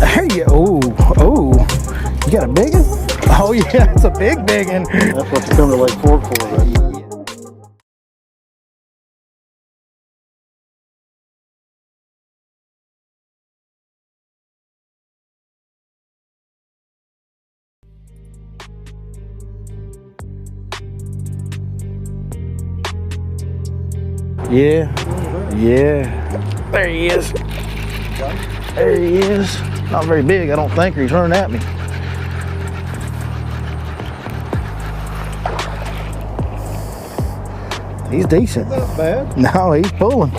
There you go. Oh, you got a big one? Oh yeah, it's a big one. That's what you come to Lake Fork for, right? Yeah, yeah. There he is. There he is. Not very big, I don't think, or he's running at me. He's decent. Not bad. No, he's pulling.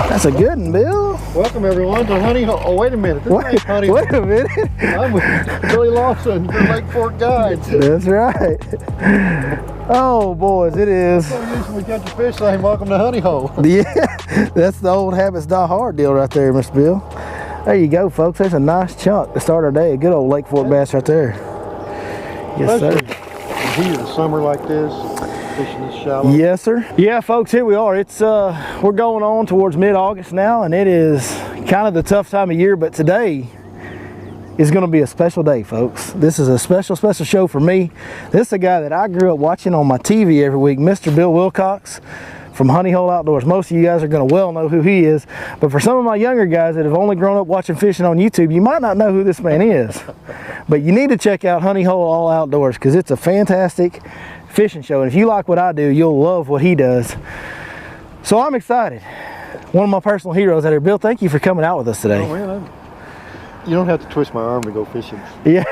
That's a good one, Bill. Welcome everyone to Honey Hole. Oh, wait a minute. This ain't Honey Wait a minute. I'm with Billy Lawson, the Lake Fork Guides. That's right. Oh, boys, it is. So usually we catch a fish saying, welcome to Honey Hole. Yeah, that's the old habits die hard deal right there, Mr. Bill. There you go, folks. There's a nice chunk to start our day. A good old Lake Fork bass right there. Yes, sir. Heat of the summer like this, fishing this shallow. Yes, sir. Yeah, folks, here we are. It's we're going on towards mid-August now, and it is kind of the tough time of year, but today is going to be a special day, folks. This is a special show for me. This is a guy that I grew up watching on my TV every week, Mr. Bill Wilcox from Honey Hole Outdoors. Most of you guys are going to well know who he is, but for some of my younger guys that have only grown up watching fishing on YouTube, you might not know who this man is. But you need to check out Honey Hole All Outdoors because it's a fantastic fishing show, and if you like what I do, you'll love what he does. So I'm excited. One of my personal heroes out here. Bill, thank you for coming out with us today. Oh, man, you don't have to twist my arm to go fishing. Yeah.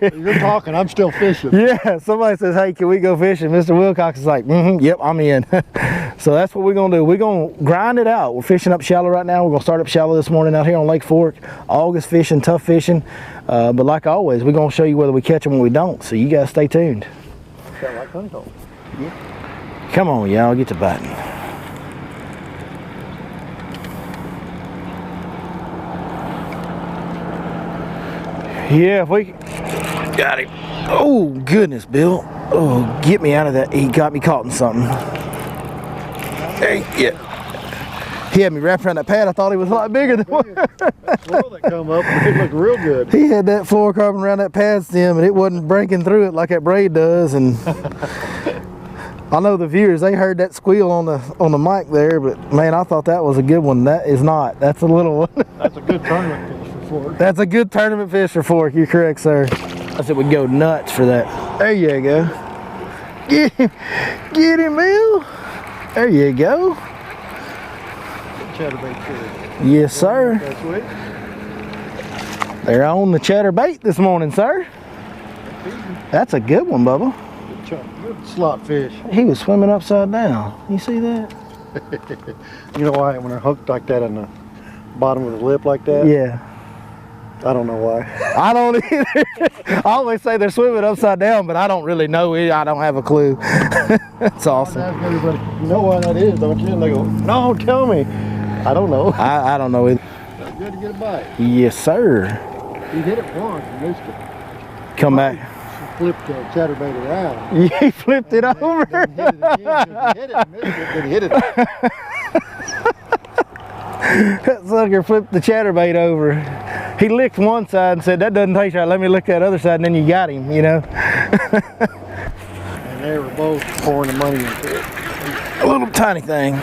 You're talking, I'm still fishing. Yeah, somebody says, hey, can we go fishing? Mr. Wilcox is like, yep, I'm in. So that's what we're gonna do. We're gonna grind it out. We're fishing up shallow right now. We're gonna start up shallow this morning out here on Lake Fork. August fishing, tough fishing. But like always, we're gonna show you whether we catch them or we don't. So you guys stay tuned. Sound like Honey Hole. Yeah. Come on, y'all, get to biting. Yeah, if we got him. Oh goodness, Bill. Oh, get me out of that. He got me caught in something. Hey, yeah. He had me wrapped around that pad. I thought he was a lot bigger than one. Well, that come up and it looked real good. He had that fluorocarbon around that pad stem and it wasn't breaking through it like that braid does. And I know the viewers, they heard that squeal on the mic there, but man, I thought that was a good one. That is not. That's a little one. That's a good tournament fish for Fork. That's a good tournament fish for Fork. You're correct, sir. I said we'd go nuts for that. There you go. Get him, Bill. There you go. Chatterbait fish. Yes, sir. That's sweet. They're on the chatterbait this morning, sir. That's a good one, Bubba. Good slot fish. He was swimming upside down. You see that? You know why? When they're hooked like that on the bottom of the lip like that? Yeah. I don't know why. I don't either. I always say they're swimming upside down, but I don't really know. I don't have a clue. That's awesome. I ask everybody, you know why that is, don't you? And they go, no, tell me. I don't know. I don't know either. That's good to get a bite. Yes, sir. You hit it once and missed it. Come back. Flipped the chatterbait around. He flipped it over. Then he hit it again. He hit it and missed it, then he hit it. That sucker flipped the chatterbait over. He licked one side and said, that doesn't taste right. Let me lick that other side, and then you got him, you know. And they were both pouring the money into it. A little tiny thing.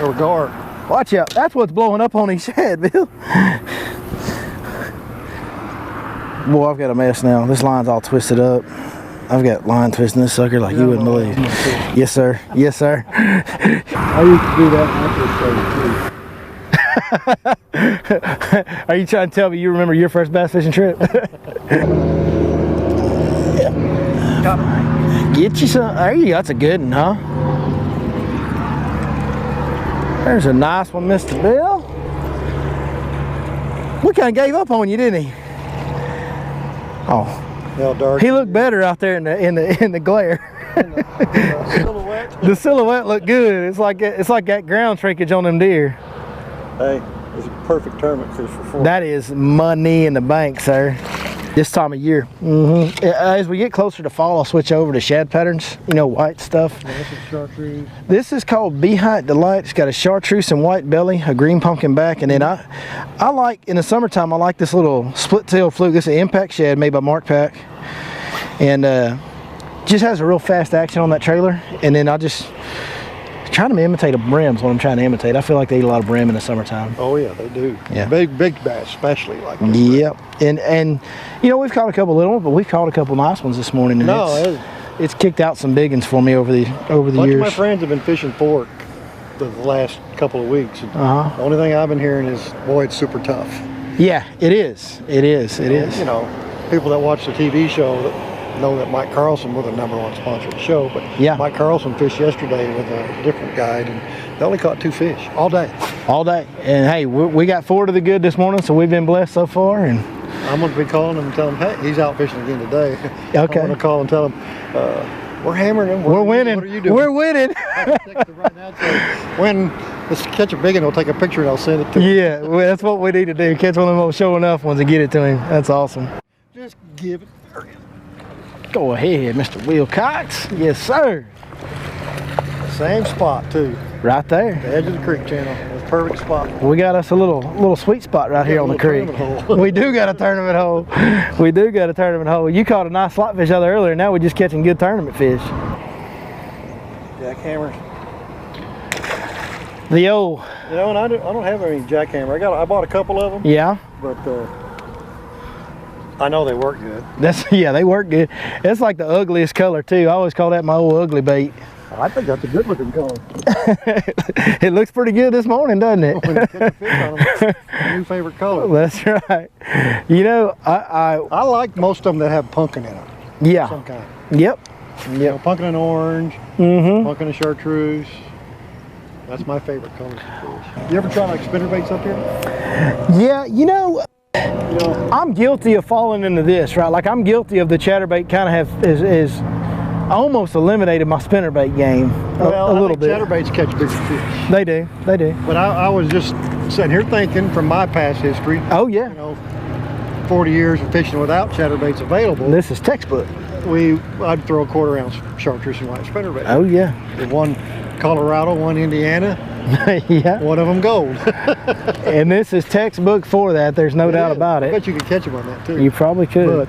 Or guard. Watch out. That's what's blowing up on his shad, Bill. Boy, I've got a mess now. This line's all twisted up. I've got line twisting this sucker like you wouldn't believe. Yes, sir. Yes, sir. I used to do that when I first started too. Are you trying to tell me you remember your first bass fishing trip? Get you some. There you go. That's a good one, huh? There's a nice one, Mr. Bill. We kind of gave up on you, didn't he? Oh, Dark. he looked better out there in the glare. The silhouette. The silhouette looked good. It's like that ground shrinkage on them deer. Hey, it's a perfect tournament fish for Fork. That is money in the bank, sir. This time of year. As we get closer to fall, I'll switch over to shad patterns, you know, white stuff. Yeah, this is chartreuse. This is called Bee Hunt Delight. It's got a chartreuse and white belly, a green pumpkin back, and then I like, in the summertime, I like this little split tail fluke. This is an impact shad made by Mark Pack, and just has a real fast action on that trailer. And then I just trying to imitate a brim is what I'm trying to imitate. I feel like they eat a lot of brim in the summertime. Oh yeah, they do. Yeah. Big bass especially like this. Yep. And you know, we've caught a couple little ones, but we've caught a couple nice ones this morning. And it's kicked out some big ones for me over the years. A bunch of my friends have been fishing fork the last couple of weeks. The only thing I've been hearing is, boy, it's super tough. Yeah, it is. It is. You know, people that watch the TV show know that Mike Carlson was the #1 sponsor of the show, but yeah, Mike Carlson fished yesterday with a different guide, and they only caught 2 fish all day. All day. And hey, we got 4 to the good this morning, so we've been blessed so far. And I'm going to be calling him and telling him, hey, he's out fishing again today. Okay. I'm going to call and tell him, we're hammering him. We're winning. What are you doing? We're winning. Right now, so when let's catch a big one, I'll take a picture and I'll send it to him. Yeah, well, that's what we need to do. Catch one of them old showing enough ones and get it to him. That's awesome. Just give it. Go ahead, Mr. Wilcox. Yes, sir. Same spot too. Right there. The edge of the creek channel. That's a perfect spot. We got us a little sweet spot right here on the creek. We do got a tournament hole. We do got a tournament hole. You caught a nice slot fish out there earlier. Now we're just catching good tournament fish. Jackhammers. The old. You know, and I don't have any jackhammer. I bought a couple of them. Yeah. But I know they work good. Yeah, they work good. It's like the ugliest color too. I always call that my old ugly bait. I think that's a good looking color. It looks pretty good this morning, doesn't it? When you catch a fish on them, it's my new favorite color. That's right. You know, I like most of them that have pumpkin in them. Yeah. Some kind. Yep. You know, pumpkin and orange. Pumpkin and chartreuse. That's my favorite color of fish. You ever try like spinner baits up here? Yeah, you know, I'm guilty of falling into this, right? Like I'm guilty of the chatterbait kind of is almost eliminated my spinnerbait game a little bit. Chatterbaits catch bigger fish. They do, they do. But I was just sitting here thinking from my past history. Oh yeah. You know, 40 years of fishing without chatterbaits available. This is textbook. I'd throw a 1/4 ounce chartreuse and white spinnerbait. Oh yeah. One Colorado, one Indiana. Yeah. One of them gold. And this is textbook for that. There's no doubt about it. I bet you could catch them on that too. You probably could. But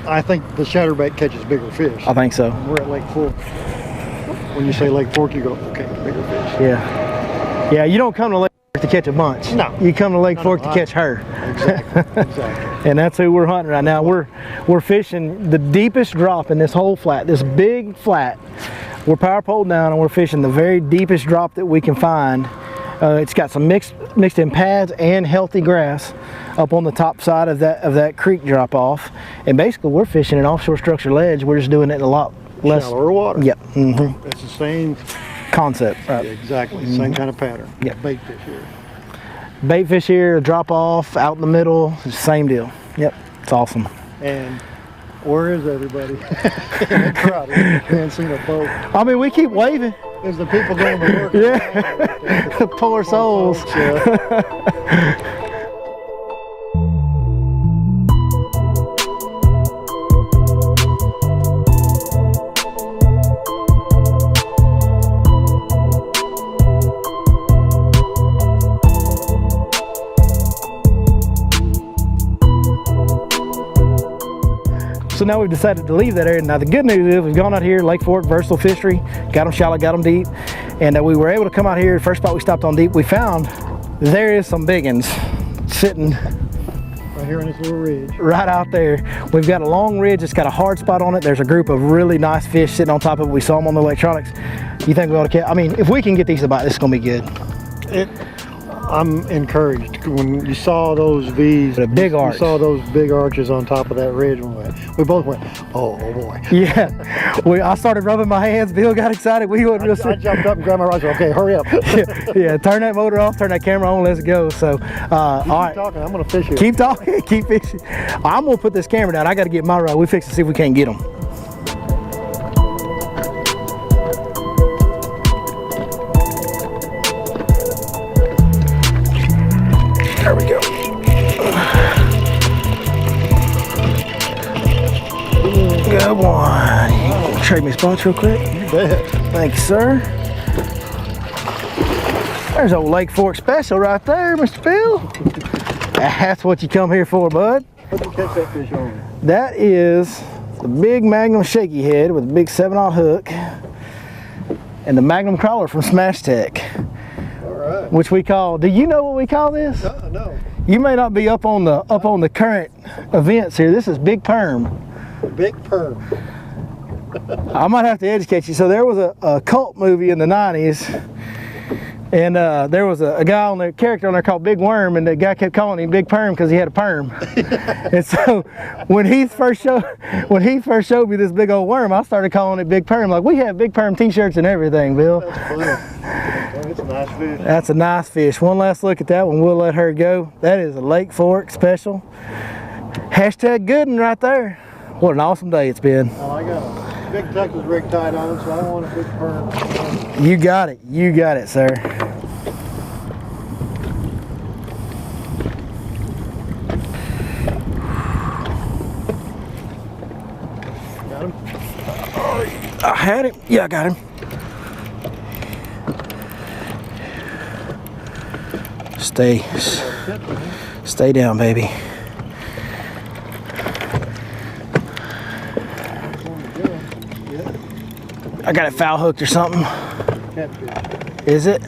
I think the chatterbait catches bigger fish. I think so. We're at Lake Fork. When you say Lake Fork, you go, okay, bigger fish. Yeah. Yeah, you don't come to Lake Fork to catch a bunch. No. You come to Lake Fork to catch her. Exactly. And that's who we're hunting right now. We're fishing the deepest drop in this whole flat, this big flat. We're power pole down and we're fishing the very deepest drop that we can find. It's got some mixed in pads and healthy grass up on the top side of that creek drop off. And basically we're fishing an offshore structure ledge. We're just doing it in a lot less shallower water. Yep. It's the same concept. Right? Yeah, exactly. Same kind of pattern. Yep. Bait fish here. Bait fish here, drop off, out in the middle, same deal. Yep. It's awesome. And where is everybody? In the crowd. We haven't seen a boat. I mean, we keep waving. Is the people doing the work? Yeah. Poor souls. Yeah. So now we've decided to leave that area. Now the good news is we've gone out here, Lake Fork, versatile fishery, got them shallow, got them deep. And we were able to come out here, first spot we stopped on deep, we found there is some big ones sitting right here on this little ridge. Right out there. We've got a long ridge, it's got a hard spot on it. There's a group of really nice fish sitting on top of it. We saw them on the electronics. You think we ought to catch? I mean, if we can get these to bite, this is gonna be good. I'm encouraged. When you saw those V's, the big arch. You saw those big arches on top of that ridge. We both went, oh boy. Yeah. I started rubbing my hands. Bill got excited. We went real I jumped up and grabbed my rod. Okay, hurry up. Yeah, turn that motor off, turn that camera on, let's go. So, all right. Keep talking. I'm gonna fish here. Keep talking. Keep fishing. I'm gonna put this camera down. I got to get my rod. We fix to see if we can't get them. There we go. trade me spots real quick? You bet. Thank you, sir. There's old Lake Fork special right there, Mr. Phil. That's what you come here for, bud. What'd you catch that fish on? That is the big Magnum shaky head with a big 7/0 hook and the Magnum crawler from Smash Tech. All right. Which we call, do you know what we call this? No. You may not be up on the current events here. This is Big Perm. Big perm. I might have to educate you. So there was a cult movie in the 90s, and there was a guy on there, character on there called Big Worm, and the guy kept calling him Big Perm because he had a perm. And so when he first showed me this big old worm, I started calling it Big Perm. Like, we have Big Perm t-shirts and everything, Bill. That's funny. That's a nice fish. That's a nice fish. One last look at that one. We'll let her go. That is a Lake Fork special. Hashtag good one right there. What an awesome day it's been. Well, I got a big Texas rig tied on, so I want a big perm. You got it. You got it, sir. Got him? I had him. Yeah, I got him. Stay down, baby. I got it foul hooked or something. Catfish. Is it?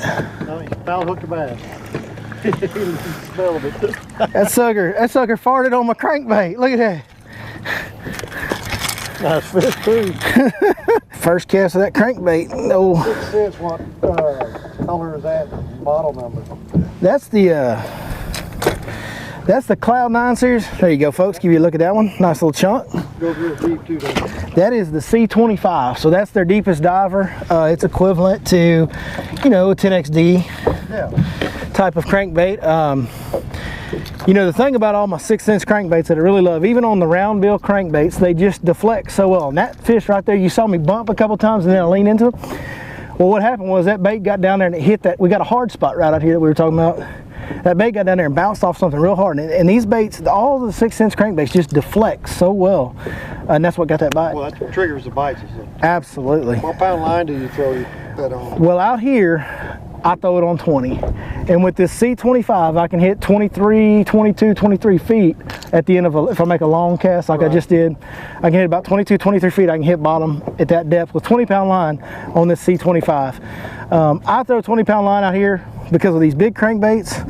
No, he's foul hooked a bass. He smelled it. That sucker farted on my crankbait. Look at that. Nice fish too. First cast of that crankbait. No. It says what color is that? Model number. That's the Cloud 9 series. There you go, folks. Give you a look at that one. Nice little chunk. Goes real deep too, doesn't it? That is the C25. So that's their deepest diver. It's equivalent to, you know, a 10XD type of crankbait. You know, the thing about all my 6-inch crankbaits that I really love, even on the round bill crankbaits, they just deflect so well. And that fish right there, you saw me bump a couple times and then I lean into it. Well, what happened was that bait got down there and it hit that. We got a hard spot right out here that we were talking about. That bait got down there and bounced off something real hard. And these baits, all the 6-inch crankbaits just deflect so well. And that's what got that bite. Well, that's what triggers the bites, is it? Absolutely. What pound line do you throw that on? Well, out here, I throw it on 20. And with this C25, I can hit 23, 22, 23 feet at the end of if I make a long cast like I just did. I can hit about 22, 23 feet. I can hit bottom at that depth with 20-pound line on this C25. I throw 20-pound line out here because of these big crankbaits.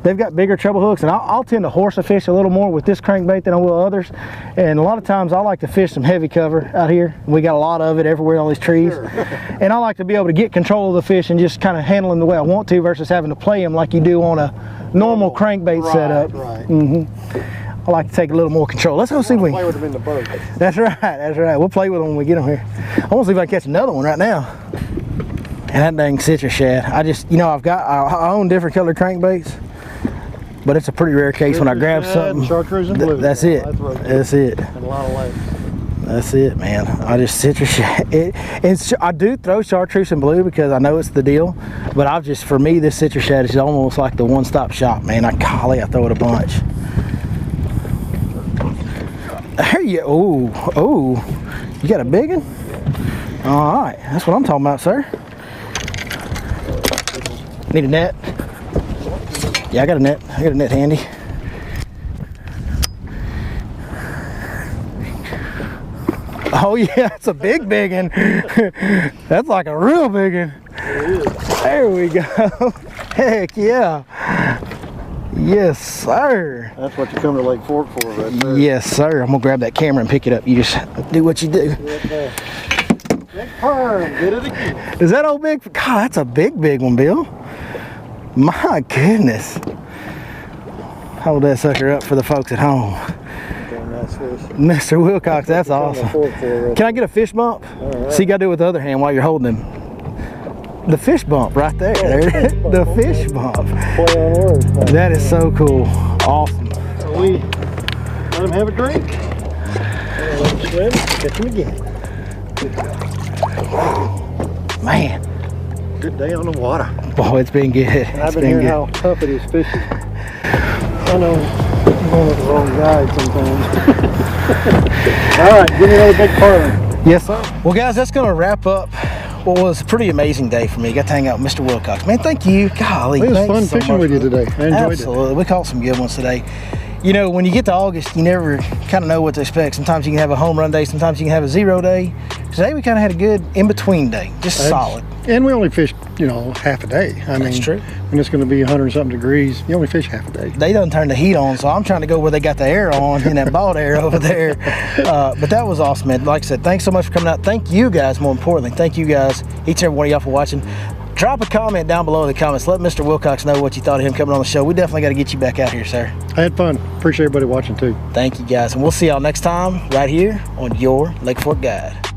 They've got bigger treble hooks, and I'll tend to horse a fish a little more with this crankbait than I will others. And a lot of times I like to fish some heavy cover out here. We got a lot of it everywhere, all these trees. Sure. And I like to be able to get control of the fish and just kind of handle them the way I want to versus having to play them like you do on a normal crankbait setup. Right. I like to take a little more control. Let's go see if we play with them in the boat. That's right. That's right. We'll play with them when we get them here. I want to see if I can catch another one right now. And that dang citrus shad. I just, you know, I own different colored crankbaits, but it's a pretty rare case when I grab something. Chartreuse and blue. That's it. That's it. And a lot of legs. That's it, man. I just citrus shad. I do throw chartreuse and blue because I know it's the deal, but I've just, for me, this citrus shad is almost like the one-stop shop, man. Golly, I throw it a bunch. There you, oh, you got a big one? All right, that's what I'm talking about, sir. Need a net? Yeah, I got a net. I got a net handy. Oh yeah, it's a big one. That's like a real big one. There we go. Heck yeah. Yes, sir. That's what you come to Lake Fork for, right there. Yes, sir. I'm gonna grab that camera and pick it up. You just do what you do. Big perm, get it again. Is that old big? God, that's a big one, Bill. My goodness. Hold that sucker up for the folks at home. Nice fish. Mr. Wilcox, that's awesome. Can I get a fish bump? Right. So you gotta do it with the other hand while you're holding him. The fish bump right there. The fish bump. Play on words. That is so cool. Awesome. We let him have a drink. Let him swim. Catch him again. Man. Good day on the water. Boy, it's been good. I've been hearing how tough it is fishing. I know I'm going with the wrong guide sometimes. All right, give me another big perm. Yes, sir. Well, guys, that's going to wrap up what was a pretty amazing day for me. Got to hang out with Mr. Wilcox. Man, thank you. Golly, it was fun fishing with you today. I enjoyed it. Absolutely. We caught some good ones today. You know, when you get to August, you never kind of know what to expect. Sometimes you can have a home run day. Sometimes you can have a 0 day. Today we kind of had a good in-between day, just solid. And we only fished, you know, half a day. That's true. When it's going to be 100-something degrees, you only fish half a day. They done turned the heat on, so I'm trying to go where they got the air on in that bald air over there. But that was awesome, man. Like I said, thanks so much for coming out. Thank you guys, more importantly. Thank you guys, each and every one of y'all for watching. Drop a comment down below in the comments. Let Mr. Wilcox know what you thought of him coming on the show. We definitely got to get you back out here, sir. I had fun. Appreciate everybody watching, too. Thank you, guys. And we'll see y'all next time right here on your Lake Fork Guide.